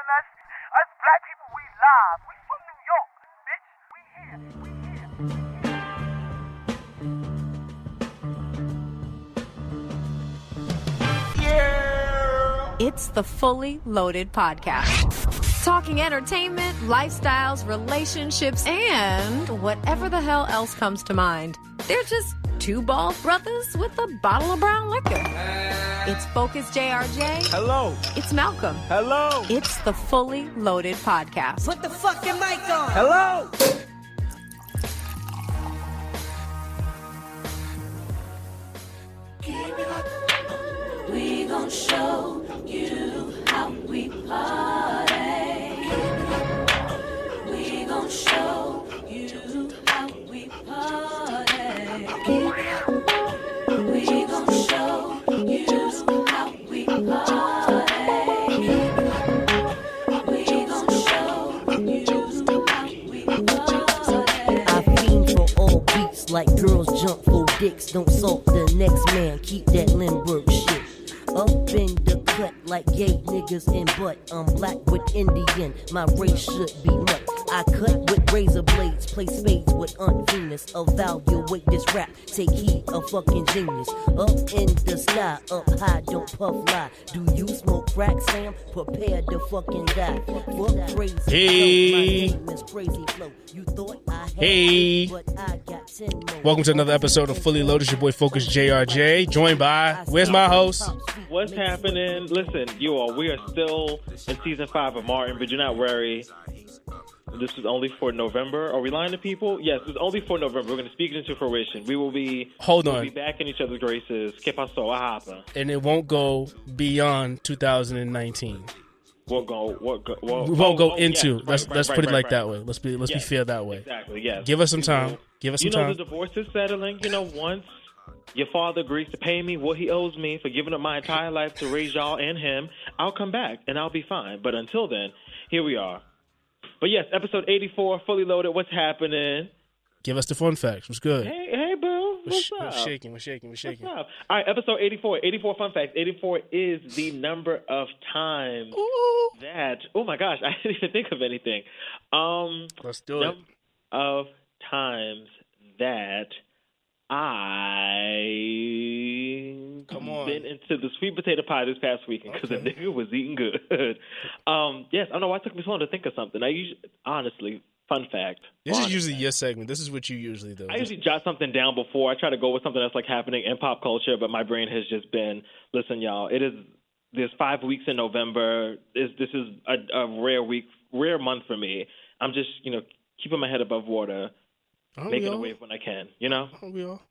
telling us, us black people, we live. We from New York, bitch. We here. It's the Fully Loaded Podcast. Talking entertainment, lifestyles, relationships, and whatever the hell else comes to mind. They're just two bald brothers with a bottle of brown liquor. It's Focus JRJ. Hello. It's Malcolm. Hello. It's the Fully Loaded Podcast. Put the fucking mic on. Hello. We gon' show you how we party. We gon' show you how we party. We gon' show you how we party. We gon' show you how we party. I fiend for all beats like girls jump for dicks. Don't salt the next man, keep that Lindbergh shit. Up in the cut like gay niggas in butt. I'm black with Indian, my race should be mutt. I cut with razor blades, play spades with Aunt Venus. Evaluate this rap, take heed, a fucking genius. Up in the sky, up high, don't puff lie. Do you smoke crack, Sam? Prepare to fucking die. Fuck crazy. Hey. My name is Crazy Flow. You thought I had Hey. but I got 10 more. Welcome to another episode of Fully Loaded. It's your boy Focus JRJ, joined by, where's my host? What's happening? Listen, we are still in season 5 of Martin, but do not worry. This is only for November. Are we lying to people? Yes, it's only for November. We're going to speak it into fruition. We will be we'll be back in each other's graces. ¿Qué pasó? What happened? And it won't go beyond 2019. We won't go into. Yes, let's put it like that way. Let's be fair that way. Exactly. Yes. Give us some time. Give us some time. The divorce is settling. Once your father agrees to pay me what he owes me for giving up my entire life to raise y'all and him, I'll come back and I'll be fine. But until then, here we are. But yes, episode 84, Fully Loaded. What's happening? Give us the fun facts. What's good? Hey, boo. What's up? We're shaking. What's up? All right, episode 84. 84 fun facts. 84 is the number of times that... Oh, my gosh. I didn't even think of anything. Let's do it. Of times that been into the sweet potato pie this past weekend because the nigga was eating good. Yes, I don't know why it took me so long to think of something. Honestly, fun fact. This is usually your segment. This is what you usually do. I usually jot something down before. I try to go with something that's like happening in pop culture, but my brain has just been, listen, y'all, there's 5 weeks in November. This is a rare month for me. I'm just, keeping my head above water, making a wave when I can, We all.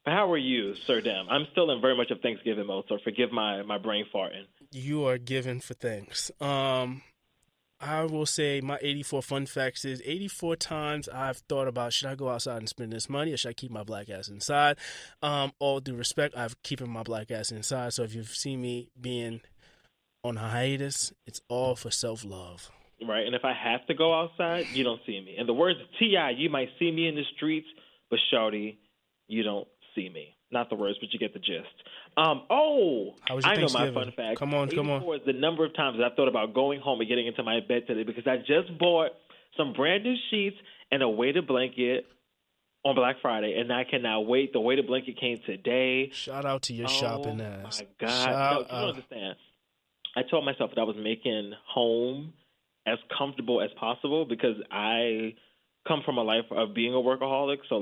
But how are you, Sir Dem? I'm still in very much of Thanksgiving mode, so forgive my brain farting. You are given for things. I will say my 84 fun facts is 84 times I've thought about, should I go outside and spend this money or should I keep my black ass inside? All due respect, I've keeping my black ass inside. So if you've seen me being on hiatus, it's all for self-love. Right, and if I have to go outside, you don't see me. In the words of T.I., you might see me in the streets, but shawty, you don't see me. Not the words, but you get the gist. I know my fun fact. Come on. 84 is the number of times I've thought about going home and getting into my bed today because I just bought some brand new sheets and a weighted blanket on Black Friday, and I cannot wait. The weighted blanket came today. Shout out to your shopping ass. Oh, my God. You don't understand. I told myself that I was making home as comfortable as possible because I come from a life of being a workaholic, so,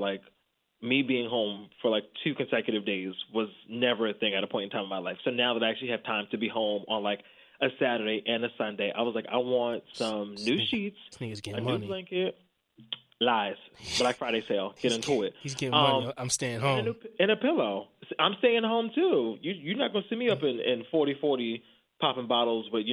me being home for 2 consecutive days was never a thing at a point in time in my life. So now that I actually have time to be home on a Saturday and a Sunday, I was like, I want some new sheets, a new blanket. Lies. Black Friday sale. Get into it. He's getting money. I'm staying home. And a pillow. I'm staying home too. You're not going to see me up in 40 popping bottles with,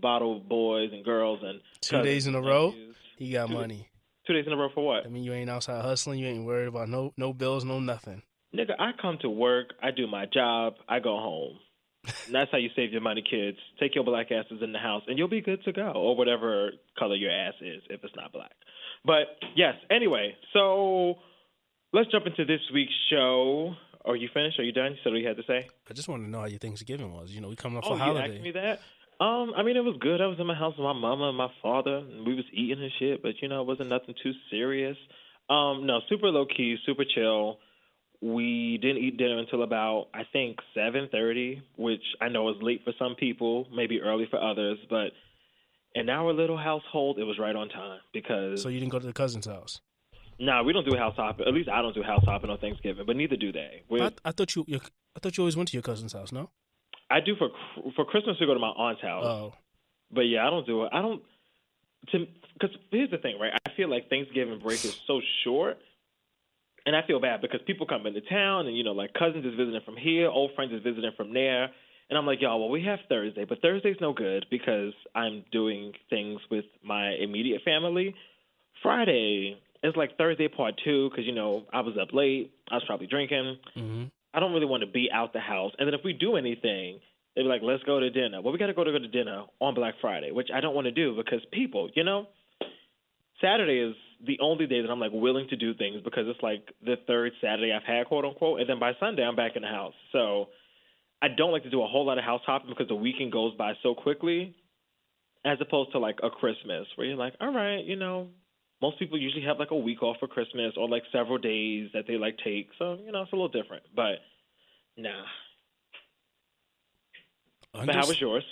bottle boys and girls and 2 days in a row. He got money. 2 days in a row for what? I mean, you ain't outside hustling. You ain't worried about no bills, no nothing. Nigga, I come to work. I do my job. I go home. And that's how you save your money, kids. Take your black asses in the house, and you'll be good to go, or whatever color your ass is if it's not black. But, yes, anyway, so let's jump into this week's show. Are you finished? Are you done? You said what you had to say? I just want to know how your Thanksgiving was. We coming up for holiday. You asked me that? I mean, it was good. I was in my house with my mama and my father, and we was eating and shit, but, you know, it wasn't nothing too serious. No, super low-key, super chill. We didn't eat dinner until about, I think, 7:30, which I know is late for some people, maybe early for others, but in our little household, it was right on time because... So you didn't go to the cousin's house? Nah, we don't do house hopping. At least I don't do house hopping on Thanksgiving, but neither do they. I thought you always went to your cousin's house, no? I do for Christmas to go to my aunt's house. Oh. But yeah, I don't do it. Because here's the thing, right? I feel like Thanksgiving break is so short, and I feel bad because people come into town, and, you know, like cousins is visiting from here, old friends is visiting from there, and I'm like, y'all, well, we have Thursday, but Thursday's no good because I'm doing things with my immediate family. Friday is like Thursday part 2 because, you know, I was up late, I was probably drinking. Mm-hmm. I don't really want to be out the house, and then if we do anything, they'd be like, let's go to dinner. Well, we got to go to dinner on Black Friday, which I don't want to do because people, you know, Saturday is the only day that I'm, like, willing to do things because it's, like, the third Saturday I've had, quote, unquote, and then by Sunday I'm back in the house. So I don't like to do a whole lot of house hopping because the weekend goes by so quickly as opposed to, like, a Christmas where you're like, all right, you know, most people usually have, like, a week off for Christmas or, like, several days that they, like, take. So, you know, it's a little different. But, nah. But how was yours?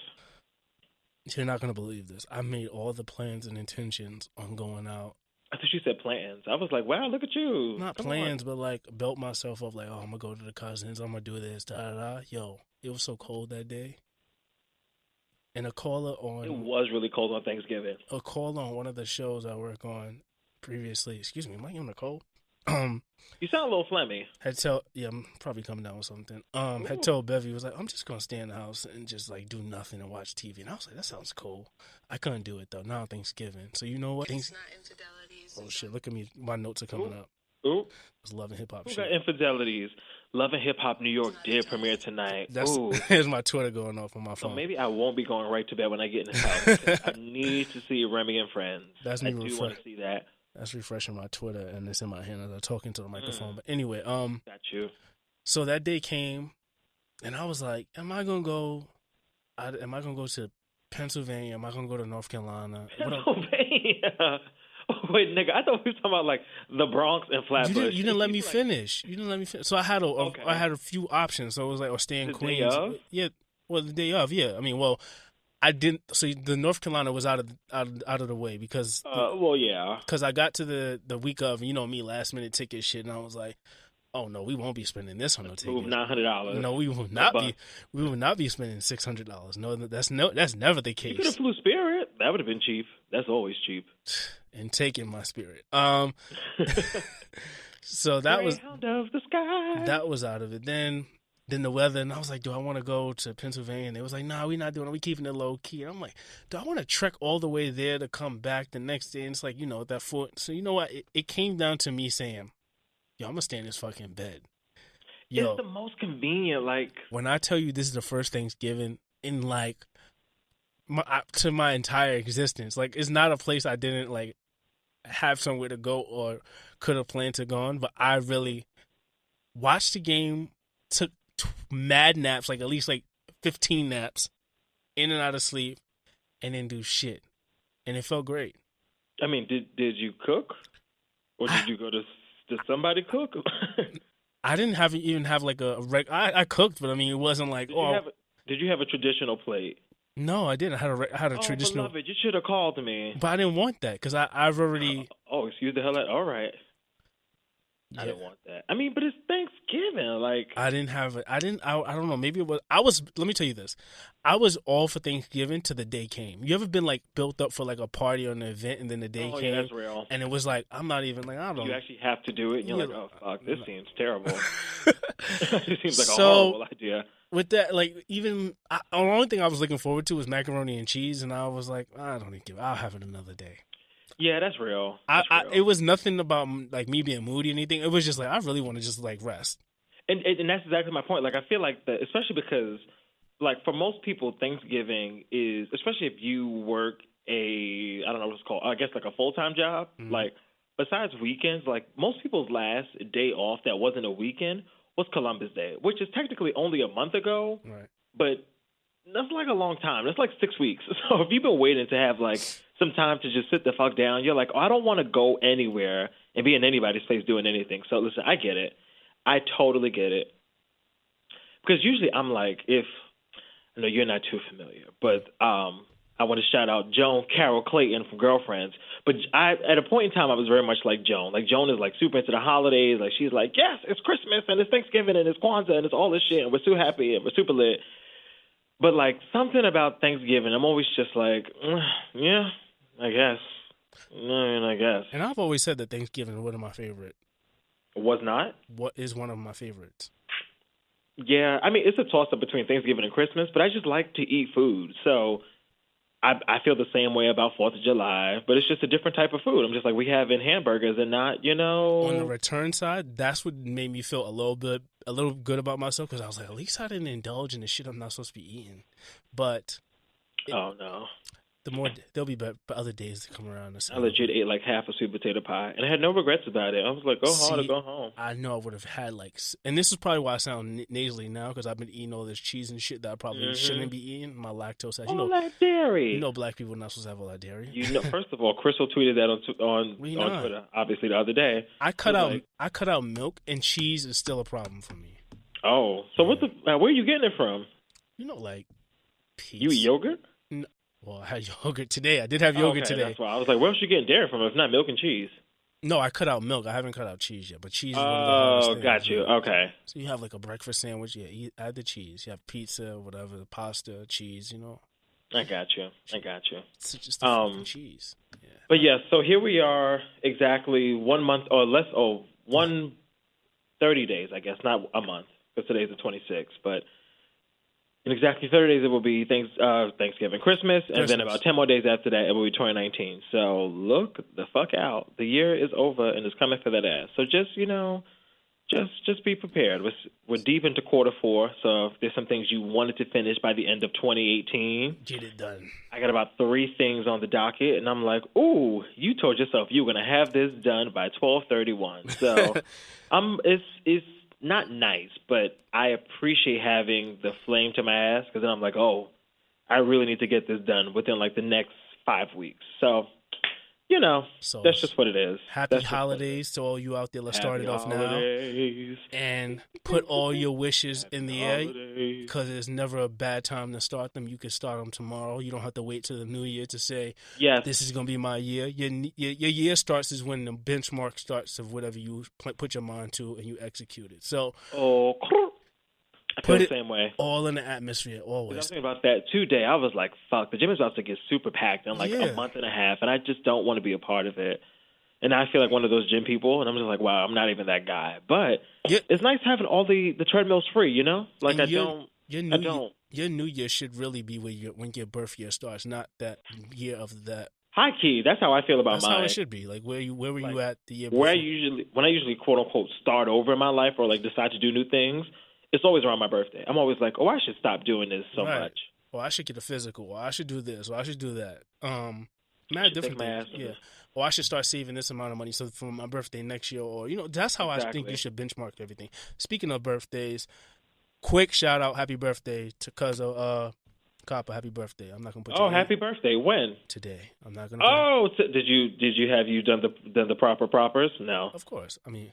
You're not going to believe this. I made all the plans and intentions on going out. I thought you said plans. I was like, wow, look at you. Not plans, but, like, built myself up like, oh, I'm going to go to the cousins. I'm going to do this, da-da-da. Yo, it was so cold that day. And a caller on... It was really cold on Thanksgiving. A caller on one of the shows I work on previously... Excuse me, am I on a cold? You sound a little phlegmy. I'm probably coming down with something. Had told Bevy, was like, I'm just gonna stay in the house and just like do nothing and watch TV. And I was like, that sounds cool. I couldn't do it though. Now Thanksgiving, so you know what? It's not infidelities. Oh shit! Look at me. My notes are coming up. Ooh. It's Love and Hip Hop. Who got infidelities? Love and Hip Hop New York did premiere tonight. There's my Twitter going off on my phone. So maybe I won't be going right to bed when I get in the house. I need to see Remy and Friends. That's me. I do want to see that. That's refreshing my Twitter, and it's in my hand as I'm talking to the microphone. But anyway, got you. So that day came, and I was like, am I gonna go to Pennsylvania? Am I gonna go to North Carolina? Pennsylvania. Wait, nigga, I thought we were talking about like the Bronx and Flatbush. You didn't let me finish. You didn't let me finish. So I had a few options. So it was like, or stay in Queens. Day of? Yeah. Well, the day of. Yeah. I mean, well, I didn't. So the North Carolina was out of the way because. Yeah. Because I got to the week of, you know me, last minute ticket shit, and I was like, oh no, we won't be spending this on no ticket. Move $900. No, we will not be. We will not be spending $600. No, that's never the case. You could have flew Spirit. That would have been cheap. That's always cheap. And taking my Spirit. So that was Greyhound of the sky. That was out of it. Then the weather, and I was like, do I want to go to Pennsylvania? And they was like, nah, we're not doing it. We keeping it low key. And I'm like, do I want to trek all the way there to come back the next day? And it's like, you know, that foot. So you know what? It came down to me saying, yo, I'm gonna stay in this fucking bed. Yo, it's the most convenient. Like when I tell you this is the first Thanksgiving in like my entire existence. Like it's not a place I didn't like have somewhere to go or could have planned to go on, but I really watched the game, took mad naps, like at least like 15 naps, in and out of sleep, and then do shit, and it felt great. I mean, did you cook, or did you go to somebody cook? I didn't even have like I cooked, but I mean it wasn't like Did you have a traditional plate? No, I didn't. I had a traditional. Beloved, you should have called me. But I didn't want that because I've already. Excuse the hell out. All right. Yeah. I didn't want that. I mean, but it's Thanksgiving. Like I didn't have it. I don't know. Maybe it was. I was. Let me tell you this. I was all for Thanksgiving till the day came. You ever been like built up for like a party or an event, and then the day came? Yeah, that's real. And it was like I'm not even like I don't. You actually have to do it. And you're like, oh fuck, this seems terrible. It seems like a horrible idea. With that, like even the only thing I was looking forward to was macaroni and cheese, and I was like, I don't even give. I'll have it another day. Yeah, that's real. It was nothing about like me being moody or anything. It was just like I really want to just like rest. And that's exactly my point. Like I feel like that, especially because like for most people, Thanksgiving is, especially if you work I don't know what it's called. I guess like a full-time job. Mm-hmm. Like besides weekends, like most people's last day off that wasn't a weekend was Columbus Day, which is technically only a month ago. Right. But that's like a long time. That's like 6 weeks. So if you've been waiting to have like some time to just sit the fuck down, you're like, oh, I don't want to go anywhere and be in anybody's face doing anything. So listen, I get it. I totally get it. Because usually I'm like, I know you're not too familiar, but I want to shout out Joan Carol Clayton from Girlfriends. But at a point in time, I was very much like Joan. Like, Joan is, like, super into the holidays. Like, she's like, yes, it's Christmas, and it's Thanksgiving, and it's Kwanzaa, and it's all this shit, and we're so happy, and we're super lit. But, like, something about Thanksgiving, I'm always just like, yeah, I guess. I guess. And I've always said that Thanksgiving is one of my favorite. Was not? What is one of my favorites? Yeah, I mean, it's a toss-up between Thanksgiving and Christmas, but I just like to eat food. So I feel the same way about 4th of July, but it's just a different type of food. I'm just like, we having hamburgers and not, On the return side, that's what made me feel a little good about myself, because I was like, at least I didn't indulge in the shit I'm not supposed to be eating. But oh no, there'll be other days to come around. I legit ate like half a sweet potato pie, and I had no regrets about it. I was like, go hard or go home. I know I would have had and this is probably why I sound nasally now, because I've been eating all this cheese and shit that I probably shouldn't be eating. My lactose. All that dairy. You know, black people are not supposed to have all that dairy. You know, first of all, Crystal tweeted that on Twitter, obviously the other day. I cut out milk, and cheese is still a problem for me. Oh, so where are you getting it from? You know, like peace. You eat yogurt? No. Well, I had yogurt today. I did have yogurt today. That's why I was like, where else you getting dairy from if not milk and cheese? No, I cut out milk. I haven't cut out cheese yet, but cheese is one of the hardest things. Oh, got you. Okay. So you have like a breakfast sandwich. Yeah, you add the cheese. You have pizza, whatever, pasta, cheese, you know. I got you. It's just the fucking cheese. Yeah. But yeah, so here we are exactly 1 month or less, 30 days, I guess, not a month, because today's the 26th, but in exactly 30 days, it will be Thanksgiving, Christmas, and then about 10 more days after that, it will be 2019. So look the fuck out. The year is over, and it's coming for that ass. So just, just be prepared. We're deep into quarter 4, so if there's some things you wanted to finish by the end of 2018, get it done. I got about 3 things on the docket, and I'm like, ooh, you told yourself you were going to have this done by 12/31. So it's not nice, but I appreciate having the flame to my ass, because then I'm like, oh, I really need to get this done within like the next 5 weeks. So, that's just what it is. Happy holidays to all you out there. Let's start it off now. And put all your wishes in the air, because there's never a bad time to start them. You can start them tomorrow. You don't have to wait till the new year to say, yes, this is going to be my year. Your year starts is when the benchmark starts of whatever you put your mind to and you execute it. So I feel the same way. All in the atmosphere, always. I was thinking about that today. I was like, fuck, the gym is about to get super packed in like a month and a half, and I just don't want to be a part of it. And I feel like one of those gym people, and I'm just like, wow, I'm not even that guy. But it's nice having all the treadmills free, you know? Like, Your new year should really be when your birth year starts, not that year of that. High key, that's how I feel about mine. That's how it should be. Like, where were you at the year before? When I usually quote unquote start over in my life or like decide to do new things, it's always around my birthday. I'm always like, oh, I should stop doing this so much. Or I should get a physical. Or I should do this. Or I should do that. Mad different things. Yeah. Or I should start saving this amount of money so for my birthday next year. Or, that's how I think you should benchmark everything. Speaking of birthdays, quick shout out, happy birthday to Cuzzo. Copper, happy birthday. I'm not gonna put. Happy birthday. When? Today. I'm not gonna. Did you done the proper propers? No. Of course. I mean.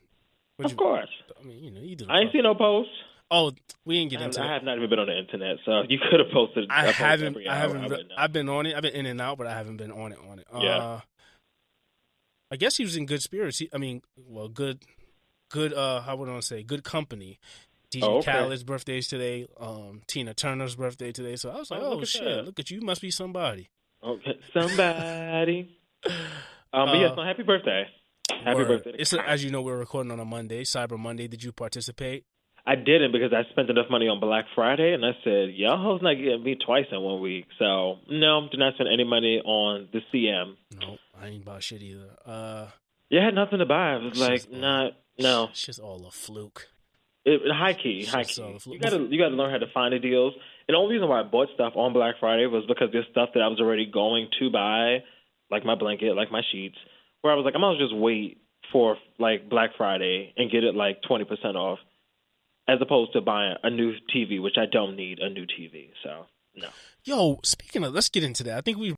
Of course. I mean, you did. I ain't seen no posts. Oh, we didn't get into it. I have not even been on the internet, so you could have posted. I haven't. I've been on it. I've been in and out, but I haven't been on it. Yeah. I guess he was in good spirits. Good. How would I say? Good company. DJ Khaled's birthday's today. Tina Turner's birthday today. So I was like, oh shit! Look at you. You must be somebody. Okay, somebody. But yes, happy birthday. Happy birthday. As you know, we're recording on a Monday, Cyber Monday. Did you participate? I didn't, because I spent enough money on Black Friday, and I said, y'all hoes not getting me twice in 1 week. So, no, do not spend any money on the CM. Nope, I ain't bought shit either. I had nothing to buy. It was like, no. It's just all a fluke. High key. You gotta learn how to find the deals. And the only reason why I bought stuff on Black Friday was because there's stuff that I was already going to buy, like my blanket, like my sheets, where I was like, I might as well just wait for like Black Friday and get it like 20% off, as opposed to buying a new TV, which I don't need a new TV. So No. Yo, speaking of, let's get into that. I think we